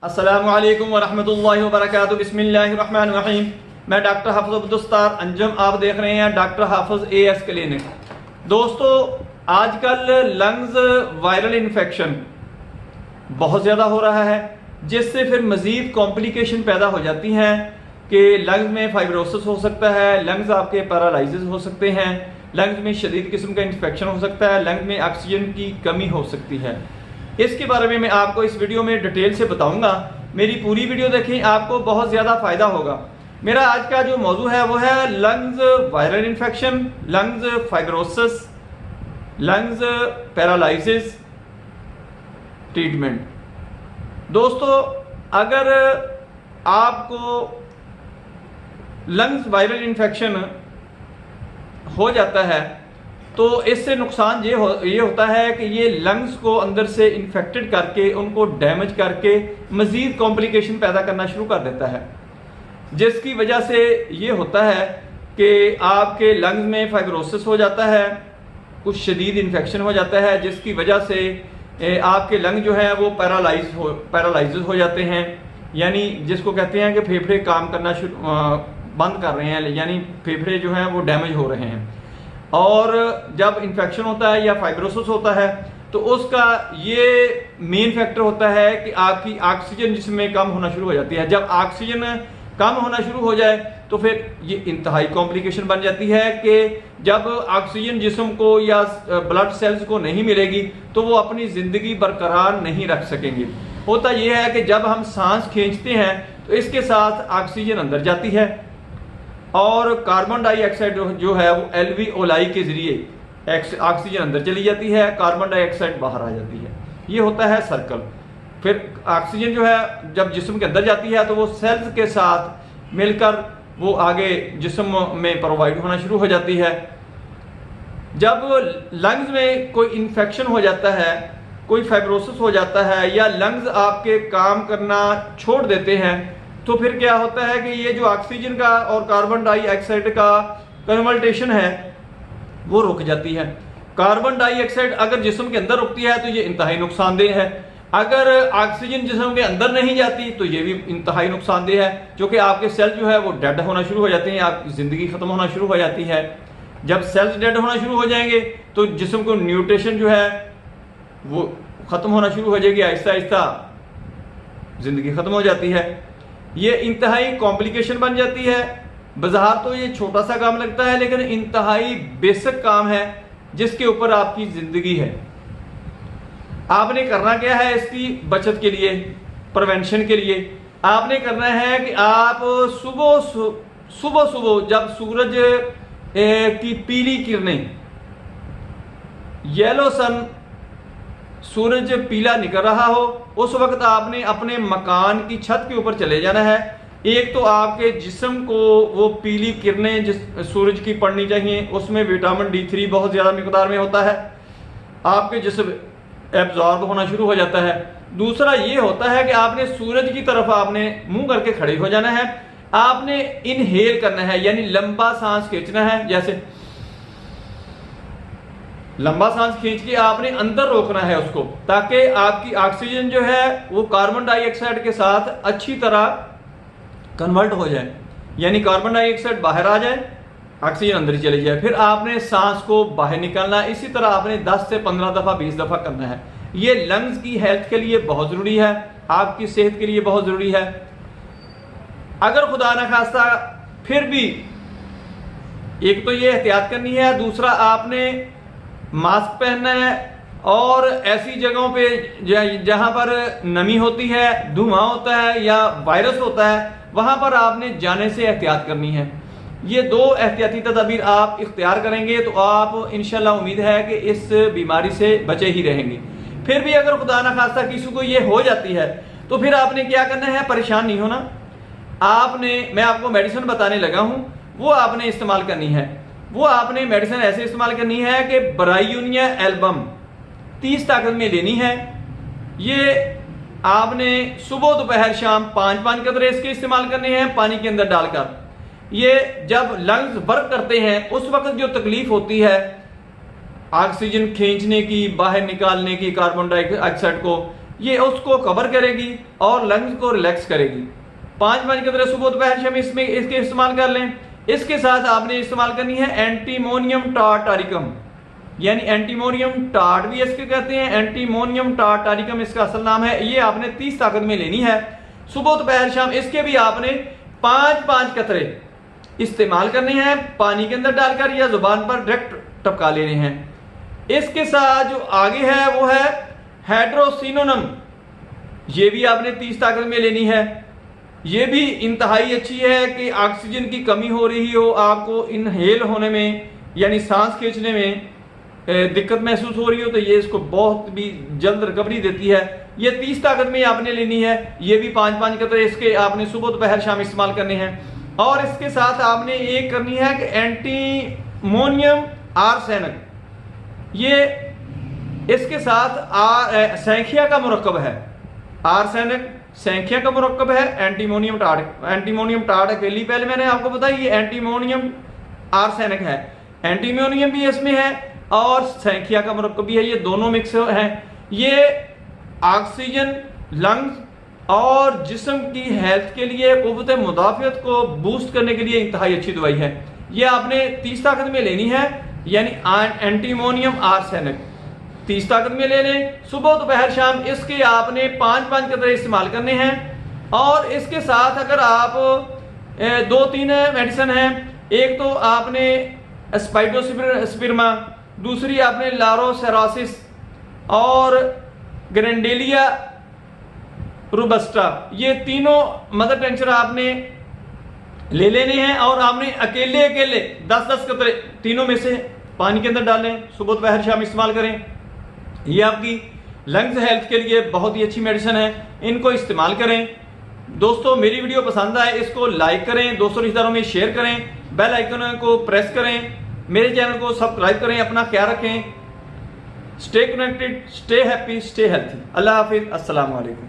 अस्सलामुअलैकुम वरहमतुल्लाहि वबरकातुहू। बिस्मिल्लाहिर्रहमानिर्रहीम। मैं डॉक्टर हाफिज अब्दुस्तार अंजुम, आप देख रहे हैं डॉक्टर हाफिज एएस क्लिनिक। दोस्तों, आजकल लंग्स वायरल इन्फेक्शन बहुत ज़्यादा हो रहा है, जिससे फिर मज़ीद कॉम्प्लिकेशन पैदा हो जाती हैं कि लंग्स में फाइब्रोसिस हो सकता है, लंग्स आपके पैरालाइसिस हो सकते हैं, लंग्स में शदीद किस्म का इन्फेक्शन हो सकता है, लंग्स में ऑक्सीजन की कमी हो सकती है। इसके बारे में मैं आपको इस वीडियो में डिटेल से बताऊंगा। मेरी पूरी वीडियो देखें, आपको बहुत ज़्यादा फ़ायदा होगा। मेरा आज का जो मौजू है वो है lungs viral infection, lungs fibrosis, lungs paralysis treatment. दोस्तों, अगर आपको लंग्स वायरल इन्फेक्शन हो जाता है तो इससे नुकसान ये होता है कि ये लंग्स को अंदर से इन्फेक्टेड करके उनको डैमेज करके मज़ीद कॉम्प्लिकेशन पैदा करना शुरू कर देता है, जिसकी वजह से ये होता है कि आपके लंग्स में फाइब्रोसिस हो जाता है, कुछ शदीद इन्फेक्शन हो जाता है, जिसकी वजह से आपके लंग जो है वो पैरालाइज हो जाते हैं। यानी जिसको कहते हैं कि फेफड़े काम करना बंद कर रहे हैं, यानी फेफड़े जो हैं वो डैमेज हो रहे हैं। और जब इन्फेक्शन होता है या फाइब्रोसिस होता है तो उसका ये मेन फैक्टर होता है कि आपकी ऑक्सीजन जिसमें कम होना शुरू हो जाती है। जब ऑक्सीजन कम होना शुरू हो जाए तो फिर ये इंतहाई कॉम्प्लिकेशन बन जाती है कि जब ऑक्सीजन जिस्म को या ब्लड सेल्स को नहीं मिलेगी तो वो अपनी ज़िंदगी बरकरार नहीं रख सकेंगे। होता यह है कि जब हम सांस खींचते हैं तो इसके साथ ऑक्सीजन अंदर जाती है और कार्बन डाइऑक्साइड जो है वो एल्वियोलाई के जरिए ऑक्सीजन अंदर चली जाती है, कार्बन डाइऑक्साइड बाहर आ जाती है। ये होता है सर्कल। फिर ऑक्सीजन जो है जब जिस्म के अंदर जाती है तो वो सेल्स के साथ मिलकर वो आगे जिस्म में प्रोवाइड होना शुरू हो जाती है। जब लंग्स में कोई इन्फेक्शन हो जाता है, कोई फाइब्रोसिस हो जाता है या लंग्स आपके काम करना छोड़ देते हैं तो फिर क्या होता है कि ये जो ऑक्सीजन का और कार्बन डाइऑक्साइड का कन्वर्टेशन है वो रुक जाती है। कार्बन डाइऑक्साइड अगर जिस्म के अंदर रुकती है तो ये इंतहाई नुकसानदेह है। अगर ऑक्सीजन जिस्म के अंदर नहीं जाती तो ये भी इंतहाई नुकसानदेह है, जो कि आपके सेल जो है वो डेड होना शुरू हो जाते हैं, आपकी ज़िंदगी ख़त्म होना शुरू हो जाती है। जब सेल्स डेड होना शुरू हो जाएंगे तो जिस्म को न्यूट्रिशन जो है वो ख़त्म होना शुरू हो जाएगी, आहिस्ता आहिस्ता ज़िंदगी ख़त्म हो जाती है। ये इंतहाई कॉम्प्लिकेशन बन जाती है। बाज़ार तो ये छोटा सा काम लगता है, लेकिन इंतहाई बेसिक काम है जिसके ऊपर आपकी ज़िंदगी है। आपने करना क्या है इसकी बचत के लिए, प्रिवेंशन के लिए? आपने करना है कि आप सुबह जब सूरज की पीली किरणें, येलो सन, सूरज जब निकल रहा हो उस वक्त आपने अपने मकान की छत के ऊपर चले जाना है। एक तो आपके जिस्म को वो पीली किरणें जिस सूरज की पड़नी चाहिए, उसमें विटामिन D3 बहुत ज़्यादा मिकदार में होता है, आपके जिस्म एब्जॉर्ब होना शुरू हो जाता है। दूसरा ये होता है कि आपने सूरज की तरफ आपने मुंह करके खड़े हो जाना है, आपने इनहेल करना है, यानी लंबा सांस खींचना है। जैसे लंबा सांस खींच के आपने अंदर रोकना है उसको, ताकि आपकी ऑक्सीजन जो है वो कार्बन डाइऑक्साइड के साथ अच्छी तरह कन्वर्ट हो जाए, यानी कार्बन डाइऑक्साइड बाहर आ जाए, ऑक्सीजन अंदर चली जाए। फिर आपने सांस को बाहर निकालना है। इसी तरह आपने 10 से 15 दफ़ा 20 दफ़ा करना है। ये लंग्स की हेल्थ के लिए बहुत ज़रूरी है, आपकी सेहत के लिए बहुत ज़रूरी है। अगर खुदा न खास्ता फिर भी एक तो ये एहतियात करनी है, दूसरा आपने मास्क पहनना है और ऐसी जगहों पे जहां पर नमी होती है, धुआं होता है या वायरस होता है, वहां पर आपने जाने से एहतियात करनी है। ये दो एहतियाती तदबीर आप इख्तियार करेंगे तो आप इंशाल्लाह उम्मीद है कि इस बीमारी से बचे ही रहेंगे। फिर भी अगर खुदा न खास्ता किसी को ये हो जाती है तो फिर आपने क्या करना है, परेशान नहीं होना। मैं आपको मेडिसिन बताने लगा हूं, वो आपने इस्तेमाल करनी है। वो आपने मेडिसिन ऐसे इस्तेमाल करनी है कि ब्रायूनिया एल्बम 30 ताकत में लेनी है। ये आपने सुबह दोपहर शाम 5-5 कतरे इसके इस्तेमाल करने हैं पानी के अंदर डालकर। ये जब लंग्स वर्क करते हैं उस वक्त जो तकलीफ होती है ऑक्सीजन खींचने की, बाहर निकालने की कार्बन डाइऑक्साइड को, ये उसको कवर करेगी और लंग्स को रिलैक्स करेगी। 5 कतरे सुबह दोपहर शाम इसमें इसके इस्तेमाल कर लें। इसके साथ आपने इस्तेमाल करनी है एंटीमोनियम टार्टारिकम, यानी एंटीमोनियम टार्ट भी इसके कहते हैं, एंटीमोनियम टार्टारिकम इसका असल नाम है। ये आपने 30 ताकत में लेनी है सुबह दोपहर शाम। इसके भी आपने 5 कतरे इस्तेमाल करने हैं, पानी के अंदर डालकर या जुबान पर डायरेक्ट टपका लेने हैं। इसके साथ जो आगे है वो है हाइड्रोसिनोनम, ये भी आपने 30 ताकत में लेनी है। ये भी इंतहाई अच्छी है कि ऑक्सीजन की कमी हो रही हो, आपको इनहेल होने में यानी सांस खींचने में दिक्कत महसूस हो रही हो, तो ये इसको बहुत भी जल्द रिकवरी देती है। ये 30 ताकत में आपने लेनी है। ये भी 5 कतरे इसके आपने सुबह दोपहर शाम इस्तेमाल करने हैं। और इसके साथ आपने एक करनी है कि एंटीमोनियम आर्सेनिक, ये इसके साथ सैंखिया का मुरक्कब है। आर्सेनिक सैंखिया का मुरक्कब है, एंटीमोनियम टार्ट अकेली पहले मैंने आपको बताया, ये एंटीमोनियम आर्सेनिक है। एंटीमोनियम भी इसमें है और सैंखिया का मुरक्कब भी है, ये दोनों मिक्स हैं। ये ऑक्सीजन, लंग्स और जिस्म की हेल्थ के लिए, कुव्वत मुदाफियत को बूस्ट करने के लिए इंतहाई अच्छी दवाई है। ये आपने 30 ताकत में लेनी है, यानी एंटीमोनियम आर्सेनिक 30 ताकत में ले लें सुबह दोपहर शाम। इसके आपने 5 कतरे इस्तेमाल करने हैं। और इसके साथ अगर आप 2-3 मेडिसिन हैं, एक तो आपने स्पाइडोस्पिरमा, दूसरी आपने लारोसेरासिस और ग्रेंडेलिया रोबस्टा, ये तीनों मदर टेंचर आपने ले लेने हैं। और आपने अकेले 10-10 कतरे तीनों में से पानी के अंदर डालें, सुबह दोपहर शाम इस्तेमाल करें। ये आपकी लंग्स हेल्थ के लिए बहुत ही अच्छी मेडिसिन है, इनको इस्तेमाल करें। दोस्तों मेरी वीडियो पसंद आए इसको लाइक करें, दोस्तों रिश्तेदारों में शेयर करें, बेल आइकन को प्रेस करें, मेरे चैनल को सब्सक्राइब करें। अपना ख्याल रखें। Stay connected, stay happy, stay healthy. अल्लाह हाफिज, अस्सलाम वालेकुम।